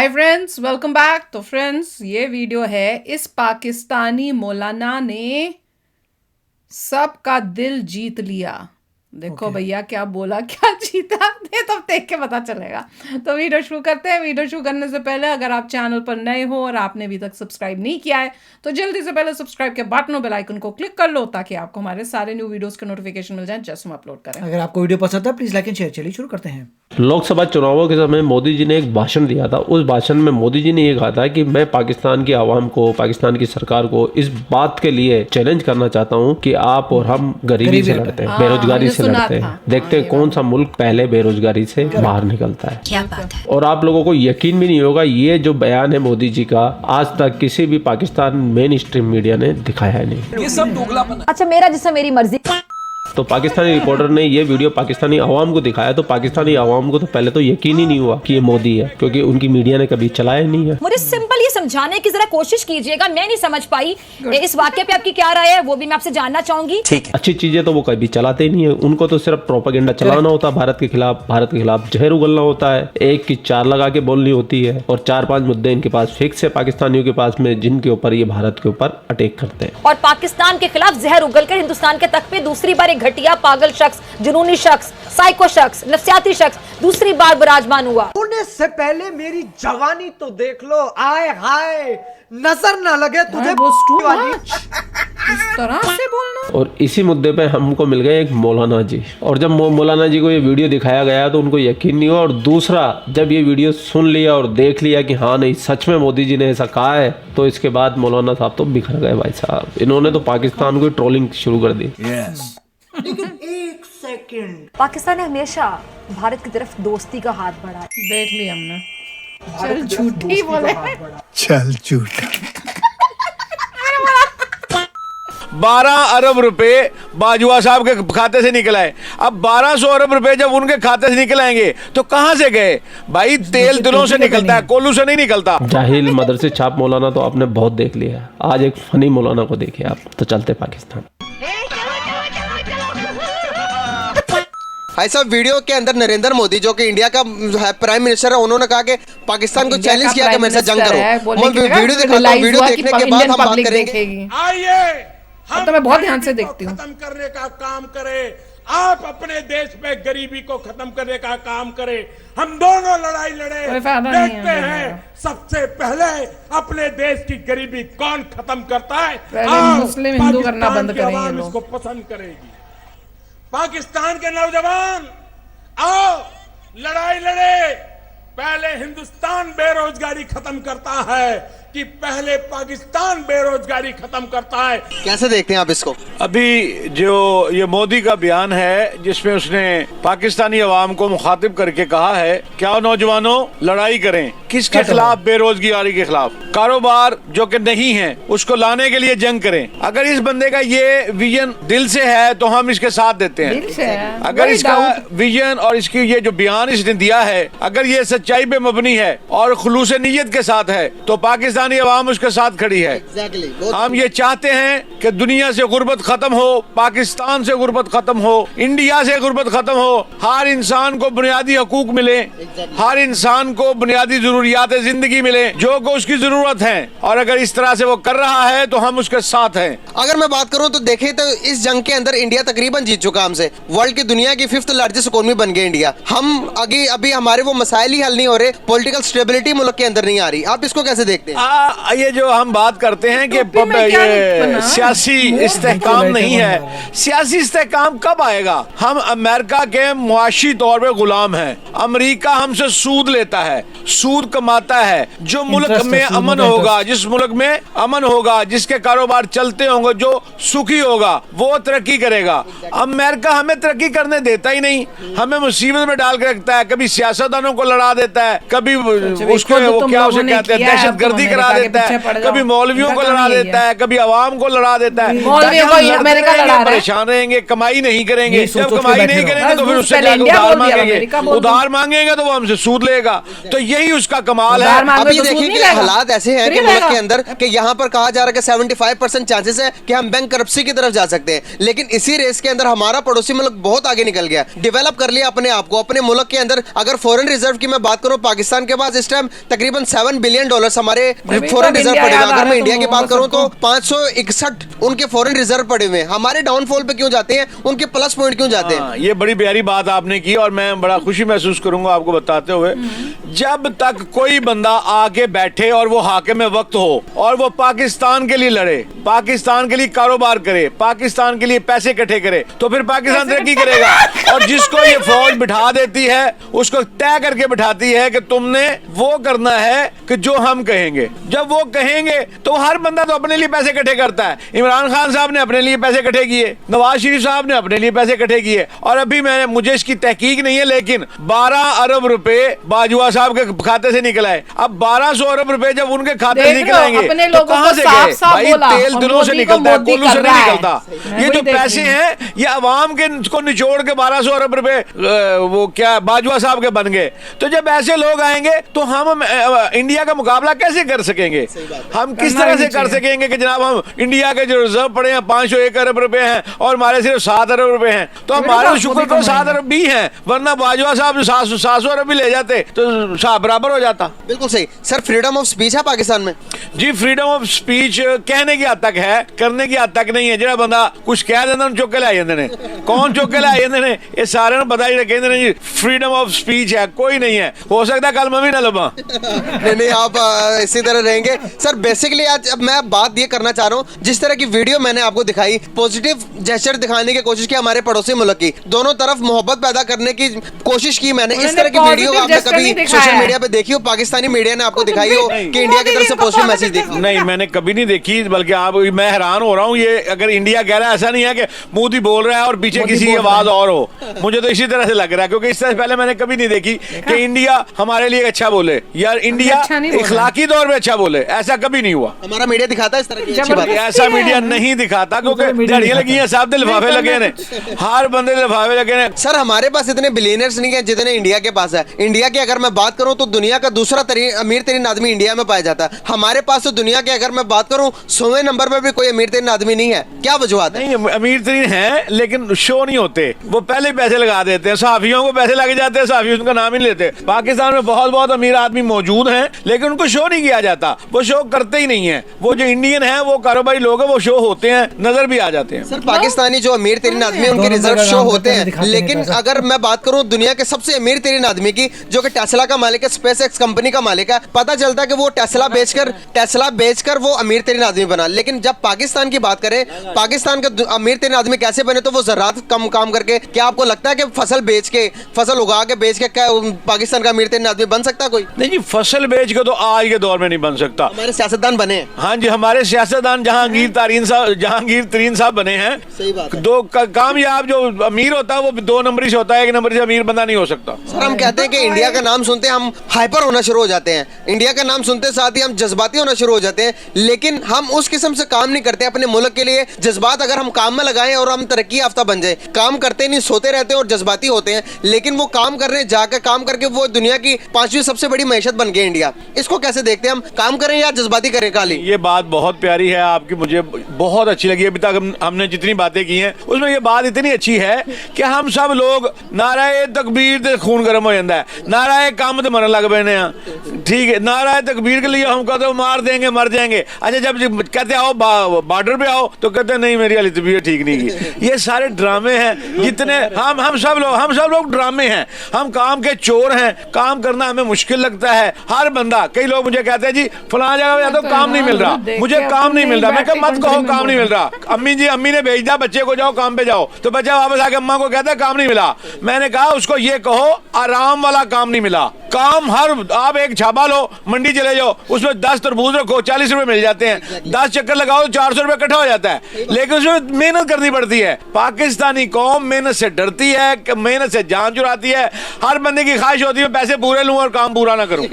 Hi friends, welcome back. तो friends, ये video है इस पाकिस्तानी मौलाना ने सबका दिल जीत लिया। देखो भैया क्या बोला, क्या जीता, ये तो देख के पता चलेगा। तो वीडियो शुरू करते हैं। वीडियो शुरू करने से पहले अगर आप चैनल पर नए हो और आपने अभी तक सब्सक्राइब नहीं किया है तो जल्दी से पहले सब्सक्राइब के बटन और बेल आइकन को क्लिक कर लो ताकि आपको हमारे सारे न्यू वीडियोस के नोटिफिकेशन मिल जाए जैसे हम अपलोड करें। अगर आपको वीडियो पसंद है प्लीज लाइक एंड शेयर। चलिए शुरू करते हैं। लोकसभा चुनावों के समय मोदी जी ने एक भाषण दिया था। उस भाषण में मोदी जी ने ये कहा था कि मैं पाकिस्तान की आवाम को, पाकिस्तान की सरकार को इस बात के लिए चैलेंज करना चाहता हूं कि आप और हम गरीबी से लड़ते हैं, बेरोजगारी से लड़ते हैं। देखते हैं कौन सा मुल्क पहले बेरोजगारी से बाहर निकलता है। क्या बात है। और आप लोगों को यकीन भी नहीं होगा, ये जो बयान है मोदी जी का आज तक किसी भी पाकिस्तान मेन स्ट्रीम मीडिया ने दिखाया नहीं। ये सब दोगलापन है। अच्छा, मेरा जिसमें मेरी मर्जी। तो पाकिस्तानी रिपोर्टर ने ये वीडियो पाकिस्तानी आवाम को दिखाया तो पाकिस्तानी आवाम को तो पहले तो यकीन ही नहीं हुआ कि ये मोदी है, क्योंकि उनकी मीडिया ने कभी चलाया ही नहीं है। मुझे सिंपल ये समझाने की जरा कोशिश कीजिएगा, मैं नहीं समझ पाई। इस वाक्य पे आपकी क्या राय है वो भी मैं आपसे जानना चाहूंगी। अच्छी चीजें तो वो कभी चलाते ही नहीं है। उनको तो सिर्फ प्रोपेगेंडा चलाना होता है, भारत के खिलाफ जहर उगलना होता है, एक की चार लगा के बोलनी होती है और 4-5 मुद्दे इनके पास फिक्स है पाकिस्तानियों के पास में, जिनके ऊपर ये भारत के ऊपर अटैक करते हैं। और पाकिस्तान के खिलाफ जहर उगलकर हिंदुस्तान के तख्त पे दूसरी बार एक घटिया, पागल शख्स, जुनूनी शख्स, साइको शख्स, नफ्सियाती शख्स दूसरी बार विराजमान हुआ। होने से पहले मेरी जवानी तो देख लो। आए हाय, नजर ना लगे तुझे वाली। इस तरह से बोलना। और इसी मुद्दे पे हमको मिल गए एक मौलाना जी, और जब मौलाना जी को ये वीडियो दिखाया गया तो उनको यकीन नहीं हुआ। और दूसरा, जब ये वीडियो सुन लिया और देख लिया कि हाँ नहीं सच में मोदी जी ने ऐसा कहा है, तो इसके बाद मौलाना साहब तो बिखर गए भाई साहब। इन्होंने तो पाकिस्तान को ट्रोलिंग शुरू कर दी। लेकिन एक सेकंड, पाकिस्तान ने हमेशा भारत की तरफ दोस्ती का हाथ बढ़ाया। देख लिया हमने। चल झूठी बोले। चल झूठा। 12 अरब रुपए बाजवा साहब के खाते से निकल आए। अब 1200 अरब रुपए जब उनके खाते से निकल आएंगे तो कहां से गए भाई? तेल दिलों से निकलता है, कोल्हू से नहीं निकलता। जाहिल मदरसे छाप मौलाना तो आपने बहुत देख लिया, आज एक फनी मौलाना को देखिए आप। तो चलते पाकिस्तान। भाई साहब, वीडियो के अंदर नरेंद्र मोदी जो कि इंडिया का प्राइम मिनिस्टर है, उन्होंने कहा कि पाकिस्तान को चैलेंज किया कि मेरे साथ जंग करो। मैं वीडियो दिखाता हूं, वीडियो देखने के बाद हम बात करेंगे। आइए, हम तो मैं बहुत ध्यान से देखती हूँ। खत्म करने का काम करें, आप अपने देश में गरीबी को खत्म करने का काम करें, हम दोनों लड़ाई लड़े। देखते हैं सबसे पहले अपने देश की गरीबी कौन खत्म करता है। मुस्लिम हिंदू करना बंद करेंगे लोग। इसको पसंद करेगी। पाकिस्तान के नौजवान आओ लड़ाई लड़े। पहले हिंदुस्तान बेरोजगारी खत्म करता है कि पहले पाकिस्तान बेरोजगारी खत्म करता है? कैसे देखते हैं आप इसको? अभी जो ये मोदी का बयान है जिसमें उसने पाकिस्तानी अवाम को मुखातिब करके कहा है, क्या नौजवानों लड़ाई करें। किसके खिलाफ? बेरोजगारी के खिलाफ। कारोबार जो कि नहीं है उसको लाने के लिए जंग करें। अगर इस बंदे का ये विजन दिल से है तो हम इसके साथ देते हैं। अगर इसका विजन और इसकी ये जो बयान इसने दिया है, अगर ये सच्चाई पे मबनी है और खुलूस नीयत के साथ है तो पाकिस्तानी अवाम उसके साथ खड़ी है। हम ये चाहते हैं कि दुनिया से गुर्बत खत्म हो, पाकिस्तान से गुर्बत खत्म हो, इंडिया से गुर्बत खत्म हो, हर इंसान को बुनियादी हकूक मिले, हर इंसान को बुनियादी जरूरियात जिंदगी मिले जो को उसकी जरूरत है। और अगर इस तरह से वो कर रहा है तो हम उसके साथ हैं। अगर मैं बात करूं तो देखें तो इस जंग के अंदर इंडिया तकरीबन जीत चुका हमसे। वर्ल्ड की दुनिया की 5th लार्जेस्ट इकोनॉमी बन गई इंडिया। हम अभी हमारे वो मसाइल ही हल नहीं हो रहे, पॉलिटिकल स्टेबिलिटी मुल्क के अंदर नहीं आ रही। आप इसको कैसे देखते हैं? ये जो हम बात करते हैं कि ये सियासी इस्तेहकाम नहीं है, सियासी इस्तेहकाम कब आएगा? हम अमेरिका के मुआशी तौर पे गुलाम हैं। अमेरिका हमसे सूद लेता है, सूद कमाता है। जो मुल्क में अमन होगा, जिस मुल्क में अमन होगा, जिसके कारोबार चलते होंगे, जो सुखी होगा वो तरक्की करेगा। अमेरिका हमें तरक्की करने देता ही नहीं, हमें मुसीबत में डाल के रखता है। कभी सियासतदानों को लड़ा देता है, कभी उसको वो क्या उसे कहते हैं दहशतगर्दी करा लड़ा देता है, कभी मौलवियों को लड़ा देता है, कभी अवाम को लड़ा देता है। परेशान रहेंगे, कमाई नहीं करेंगे। जब कमाई नहीं करेंगे तो फिर उससे उधार मांगेंगे, उधार मांगेंगे तो वो हमसे सूद लेगा। तो यही उसका कमाल है। अभी देखिए कि हालात ऐसे हैं कि मुल्क के अंदर कि यहाँ पर कहा जा रहा है कि 75% चांसेस है कि हम बैंक करप्सी की तरफ जा सकते हैं, लेकिन इसी रेस के अंदर हमारा पड़ोसी मुल्क बहुत आगे निकल गया, डेवलप कर लिया अपने आप को। अपने मुल्क के अंदर अगर फॉरेन रिजर्व की मैं बात करूं, पाकिस्तान के पास इस टाइम तकरीबन $7 बिलियन हमारे फॉरेन रिजर्व पड़े हुए। अगर मैं इंडिया की बात करूं तो 561 उनके फॉरेन रिजर्व पड़े हुए हैं। हमारे डाउनफॉल पे क्यों जाते हैं, उनके प्लस पॉइंट क्यों जाते हैं? ये बड़ी प्यारी बात आपने की और मैं बड़ा खुशी महसूस करूंगा आपको बताते हुए। जब तक कोई बंदा आके बैठे और वो हाकिम वक्त हो और वो पाकिस्तान के लिए लड़े, पाकिस्तान के लिए कारोबार करे, पाकिस्तान के लिए पैसे इकट्ठे करे, तो फिर पाकिस्तान तरक्की करेगा। और जिसको ये फौज बिठा देती है उसको तय करके बिठाती है कि तुमने वो करना है कि जो हम कहेंगे। जब वो कहेंगे तो हर बंदा तो अपने लिए पैसे इकट्ठे करता है। इमरान खान साहब ने अपने लिए पैसे इकट्ठे किए, नवाज शरीफ साहब ने अपने लिए पैसे इकट्ठे किए, और अभी मुझे इसकी तहकीक नहीं है लेकिन 12 अरब रुपए बाजवा साहब के खाते से निकल आए। अब 1200 अरब रुपए जब उनके खाते से निकल आएंगे तो कहां से गए? भाई तेल दिलों से निकलता है, कोल्हू से नहीं निकलता। ये जो पैसे हैं ये अवाम के को निचोड़ के 1200 अरब रुपए वो क्या बाजवा साहब के बन गए। तो जब ऐसे लोग आएंगे तो हम इंडिया का मुकाबला कैसे कर सकेंगे? हम किस तरह से कर सकेंगे कि जनाब हम इंडिया के जो रिजर्व पड़े हैं 501 अरब रुपए हैं और हमारे सिर्फ 7 अरब रुपए हैं, तो हमारे शुक्र को 7 अरब भी हैं, वरना बाजवा साहब 700 अरब भी ले जाते तो बराबर हो जाता। बिल्कुल सही सर। फ्रीडम ऑफ स्पीच है पाकिस्तान में? जी फ्रीडम ऑफ स्पीच कहने की हद तक है, करने की हद तक नहीं है। जो बंदा कुछ कह देना चुक के लाई जाते ने, कौन चुक के लाई जाते ने? ये सारे पता ही कहते हैं जी फ्रीडम ऑफ स्पीच है, कोई नहीं है। हो सकता है कल मैं भी ना लबा। नहीं आप इसी तरह रहेंगे सर। बेसिकली आज मैं बात ये करना चाह रहा हूँ, जिस तरह की वीडियो मैंने आपको दिखाई, पॉजिटिव जेस्चर दिखाने की कोशिश की हमारे पड़ोसी मुल्क की, दोनों तरफ मोहब्बत पैदा करने की कोशिश की मैंने। इस तरह की वीडियो आपने कभी सोशल मीडिया पे देखी हो? पाकिस्तानी मीडिया ने आपको दिखाई हो कि इंडिया की तरफ से पॉजिटिव मैसेज देखी? नहीं मैंने कभी नहीं देखी, बल्कि मैं हैरान हो रहा हूँ। ये अगर इंडिया कह रहा है, ऐसा नहीं है कि मोदी बोल रहा है और पीछे किसी की आवाज और हो। मुझे तो इसी तरह से लग रहा है, क्योंकि इससे पहले मैंने कभी नहीं देखी कि इंडिया हमारे लिए अच्छा बोले या इंडिया इखलाकी तौर पे अच्छा बोले। ऐसा कभी नहीं हुआ। हमारा मीडिया दिखाता है इस तरह की अच्छी बात? ऐसा मीडिया नहीं दिखाता, क्योंकि जड़ियां लगी हैं, सब लिफाफे लगे ने, हर बंदे लिफाफे लगे ने। सर हमारे पास इतने बिलियनर्स नहीं है जितने इंडिया के पास है। इंडिया की अगर मैं बात करूं तो दुनिया का दूसरा अमीर तरीन आदमी इंडिया में पाया जाता है। हमारे पास तो दुनिया के अगर मैं बात करूं 100वें नंबर पर भी कोई अमीर तरीन आदमी नहीं है। क्या वजूहत है? नहीं अमीर तरीन है लेकिन शो नहीं होते, वो पहले पैसे लगा देते हैं, सहाफियों को पैसे लग जाते हैं, सहाफी उनका नाम ही नहीं लेते। पाकिस्तान में बहुत अमीर आदमी मौजूद हैं लेकिन उनको शो नहीं किया जाता, वो शो करते ही नहीं है। वो जो इंडियन है वो कारोबारी लोग हैं, वो शो होते हैं, नजर भी आ जाते हैं। सर पाकिस्तानी जो अमीर तरीन आदमी उनके रिजर्व शो होते हैं, लेकिन अगर मैं बात करूं दुनिया के सबसे अमीर तरीन आदमी की, जो कि टेस्ला का मालिक है, स्पेस एक्स कंपनी का मालिक है, पता चलता है कि वो टेस्ला बेचकर वो अमीर तरीन आदमी बना। लेकिन जब पाकिस्तान की बात करें, पाकिस्तान का अमीर तरीन आदमी कैसे बने? तो वो ज़राअत कम काम करके। क्या आपको लगता है कि फसल उगा के बेच के क्या पाकिस्तान का अमीर तरीन आदमी बन सकता कोई? नहीं जी, फसल बेच के तो आज के दौर में नहीं बन सकता। हमारे सियासतदान बने हैं। हाँ जी, हमारे सियासतदान जहांगीर तरीन साहब बने हैं। सही बात है। दो कामयाब जो अमीर होता है वो 2 नंबरी से होता है, 1 नंबरी से अमीर बंदा नहीं हो सकता। सर हम कहते हैं कि इंडिया का नाम सुनते हम हाइपर होना शुरू हो जाते हैं, इंडिया का नाम सुनते साथ ही हम जज्बाती होना शुरू हो जाते हैं, लेकिन हम उस किस्म से काम नहीं करते अपने मुल्क के लिए। जज्बात अगर हम काम में लगाएं और हम तरक्की याफ्ता बन जाए, काम करते नहीं, सोते रहते हैं और जज्बाती होते हैं, लेकिन वो काम करने जाकर काम करके वो दुनिया की 5वीं सबसे बड़ी मैशत बन गई इंडिया। इसको कैसे देखते हैं? हम काम करें या जज्बाती करें? काली ये बात बहुत प्यारी है आपकी, मुझे बहुत अच्छी लगी। अभी तक हमने जितनी बातें की हैं उसमें ये बात इतनी अच्छी है कि हम सब लोग नाराए तकबीर से खून गर्म हो जाता है, नाराए काम तो मरन लग पैने, ठीक है। नाराए तकबीर के लिए हम कहते मार देंगे, मर जाएंगे। अच्छा जब कहते आओ बॉर्डर पे आओ तो कहते नहीं मेरी हालत तबीयत ठीक नहीं की। ये सारे ड्रामे हैं जितने हम सब लोग ड्रामे हैं। हम काम के चोर हैं, काम करना हमें मुश्किल लगता है। हर बंदा, कई लोग मुझे कहते हैं जी फलां जगह पे तो काम नहीं मिल रहा, मुझे काम नहीं मिल रहा। मैं कहा मत कहो काम नहीं मिल रहा। अम्मी ने भेज दिया बच्चे को, जाओ काम पे जाओ, तो बच्चा वापस आके अम्मा को कहता है काम नहीं मिला। मैंने कहा उसको ये कहो आराम वाला काम नहीं मिला, काम हर, आप एक छापा लो, मंडी चले जाओ, उसमें 10 तरबूज रखो, 40 रुपए मिल जाते हैं, 10 चक्कर लगाओ 400 रुपए इकट्ठा हो जाता है, लेकिन उसमें मेहनत करनी पड़ती है। पाकिस्तानी कौम मेहनत से डरती है, मेहनत से जान चुराती है। हर बंदे की ख्वाहिश होती है पैसे पूरे लूं और काम पूरा ना करूं।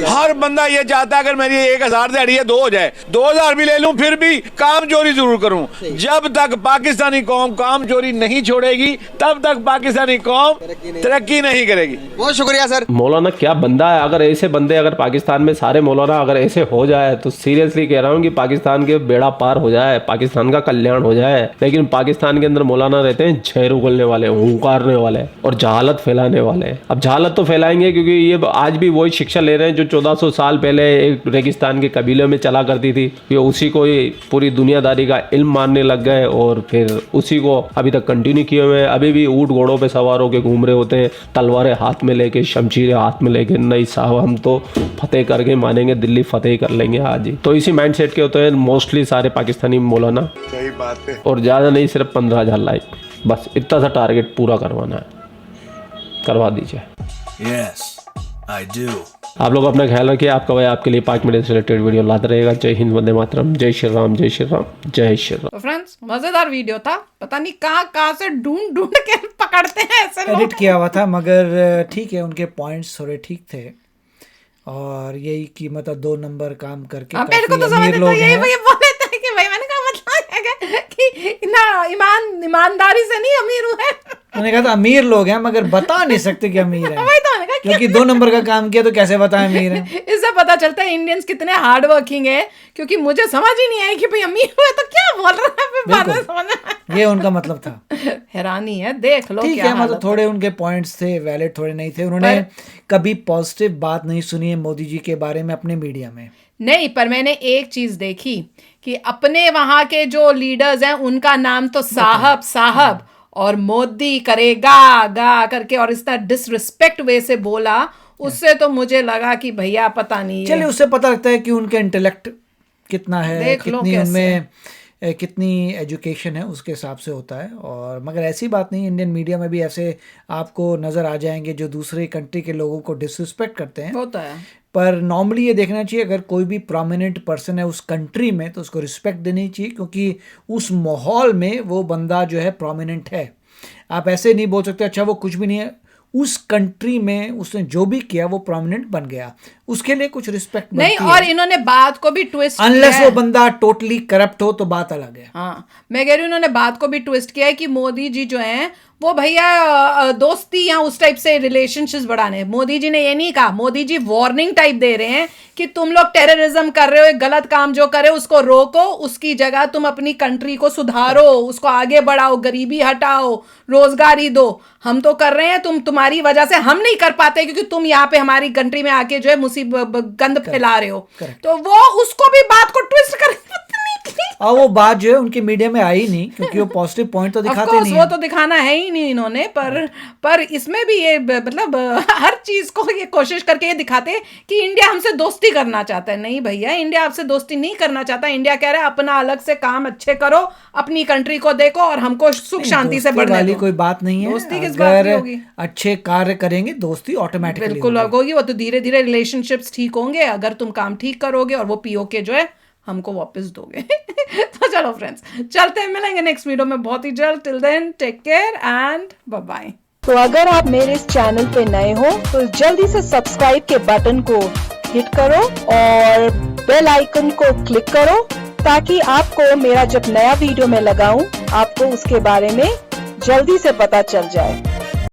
हर बंदा ये चाहता है अगर मेरी 1000 दिहाड़ी है 2 हो जाए, 2000 भी ले लूं फिर भी काम चोरी जरूर करूं। जब तक पाकिस्तानी कौम काम चोरी नहीं छोड़ेगी तब तक पाकिस्तानी कौम तरक्की नहीं करेगी। बहुत शुक्रिया सर। मौलाना क्या बंदा है, अगर ऐसे बंदे अगर पाकिस्तान में सारे मौलाना अगर ऐसे हो जाए तो सीरियसली कह रहा हूँ कि पाकिस्तान के बेड़ा पार हो जाए, पाकिस्तान का कल्याण हो जाए। लेकिन पाकिस्तान के अंदर मौलाना रहते हैं झेर उगलने वाले, हुंकारने वाले और जहालत फैलाने वाले। अब जहालत तो फैलाएंगे क्योंकि ये आज भी वही शिक्षा ले रहे हैं जो 1400 साल पहले एक रेगिस्तान के कबीले में चला करती थी। ये उसी को पूरी दुनियादारी का इल्म मानने लग गए और फिर उसी को अभी तक कंटिन्यू किए हुए हैं। अभी भी ऊँट घोड़ों पे सवार होकर घूम रहे होते हैं, तलवारें हाथ में लेके, शमशीरें हाथ में लेके। नहीं साहब, हम तो फतेह करके मानेंगे, दिल्ली फतेह कर लेंगे आज ही। तो इसी माइंड सेट के होते हैं मोस्टली सारे पाकिस्तानी मौलाना। सही बात है। और ज़्यादा नहीं, सिर्फ 15,000 लाइक, बस इतना सा टारगेट पूरा करवाना है, करवा दीजिए। Yes, I do. आप लोग अपना ख्याल रखिए। आपका भाई आपके लिए पाक मीडिया से रिलेटेड वीडियो लाता रहेगा। जय हिंद, वंदे मातरम, जय श्री राम, जय श्री राम, जय श्री राम। तो फ्रेंड्स, मजेदार वीडियो था। पता नहीं कहाँ से ढूंढ के पकड़ते हैं ऐसे लोग। एडिट किया हुआ था मगर ठीक है, उनके पॉइंट्स थोड़े ठीक थे। और यही कि मतलब 2 नंबर काम करके मेरे को तो समझ तो यही बोले थे कि भाई, मैंने कहा मतलब है कि ना ईमानदारी से नहीं अमीर हुए। मैंने कहा था अमीर लोग हैं मगर बता नहीं सकते कि अमीर हैं, वही तो मैंने कहा क्योंकि 2 नंबर का काम किया तो कैसे बताएं अमीर हैं। इससे पता चलता है इंडियंस कितने हार्ड वर्किंग है। क्योंकि मुझे समझ ही नहीं आई कि भाई अमीर हुए तो क्या बोल रहा है, फिर बाद में समझ आया। ये उनका मतलब था। हैरानी है, देख लो ठीक क्या है, मतलब थोड़े उनके पॉइंट्स थे वैलिड, थोड़े नहीं थे। उन्होंने कभी पॉजिटिव बात नहीं सुनी है मोदी जी के बारे में अपने मीडिया में। नहीं, पर मैंने एक चीज देखी कि अपने वहां के जो लीडर्स हैं उनका नाम तो साहब साहब और मोदी करेगा गा करके, और इतना डिसरिस्पेक्ट वे से बोला, उससे तो मुझे लगा कि भैया पता नहीं। चलिए, उससे पता लगता है कि उनका इंटेलेक्ट कितना है, कितनी उनमें कितनी एजुकेशन है, उसके हिसाब से होता है। और मगर ऐसी बात नहीं, इंडियन मीडिया में भी ऐसे आपको नज़र आ जाएंगे जो दूसरे कंट्री के लोगों को डिसरिस्पेक्ट करते हैं। होता है। पर नॉर्मली ये देखना चाहिए, अगर कोई भी प्रोमिनेंट पर्सन है उस कंट्री में तो उसको रिस्पेक्ट देनी चाहिए, क्योंकि उस माहौल में वो बंदा जो है प्रोमिनेंट है। आप ऐसे नहीं बोल सकते अच्छा वो कुछ भी नहीं है, उस कंट्री में उसने जो भी किया वो प्रोमिनेंट बन गया, उसके लिए कुछ रिस्पेक्ट नहीं। और इन्होंने बात को भी ट्विस्ट, अनलेस वो बंदा टोटली करप्ट हो तो बात अलग है। हाँ, मैं कह रही हूँ उन्होंने बात को भी ट्विस्ट किया है कि मोदी जी जो हैं वो भैया दोस्ती या उस टाइप से रिलेशनशिप्स बढ़ाने। मोदी जी ने ये नहीं कहा, मोदी जी वार्निंग टाइप दे रहे हैं कि तुम लोग टेररिज्म कर रहे हो, एक गलत काम जो करे उसको रोको, उसकी जगह तुम अपनी कंट्री को सुधारो, उसको आगे बढ़ाओ, गरीबी हटाओ, रोजगारी दो। हम तो कर रहे हैं, तुम्हारी वजह से हम नहीं कर पाते क्योंकि तुम यहाँ पे हमारी कंट्री में आके जो है मुसीबत गंद फैला रहे हो। तो वो उसको भी बात को ट्विस्ट कर और वो बात जो है उनके मीडिया में आई नहीं, क्योंकि वो पॉजिटिव पॉइंट तो दिखाते नहीं, वो तो दिखाना है ही नहीं इन्होंने। पर इसमें भी ये मतलब हर चीज को ये कोशिश करके ये दिखाते कि इंडिया हमसे दोस्ती करना चाहता है। नहीं भैया, इंडिया आपसे दोस्ती नहीं करना चाहता। इंडिया कह रहा है अपना अलग से काम अच्छे करो, अपनी कंट्री को देखो और हमको सुख शांति से बढ़ने दो। कोई बात नहीं है, दोस्ती किस बात की होगी? अच्छे कार्य करेंगे दोस्ती ऑटोमेटिकली बिल्कुल होगी। वो तो धीरे धीरे रिलेशनशिप्स ठीक होंगे अगर तुम काम ठीक करोगे और वो पीओके जो है हमको वापस दोगे। तो चलो फ्रेंड्स, चलते हैं, मिलेंगे नेक्स्ट वीडियो में बहुत ही जल्द। Till then take care and bye bye. तो अगर आप मेरे इस चैनल पे नए हो तो जल्दी से सब्सक्राइब के बटन को हिट करो और बेल आइकन को क्लिक करो, ताकि आपको मेरा जब नया वीडियो मैं लगाऊं आपको उसके बारे में जल्दी से पता चल जाए।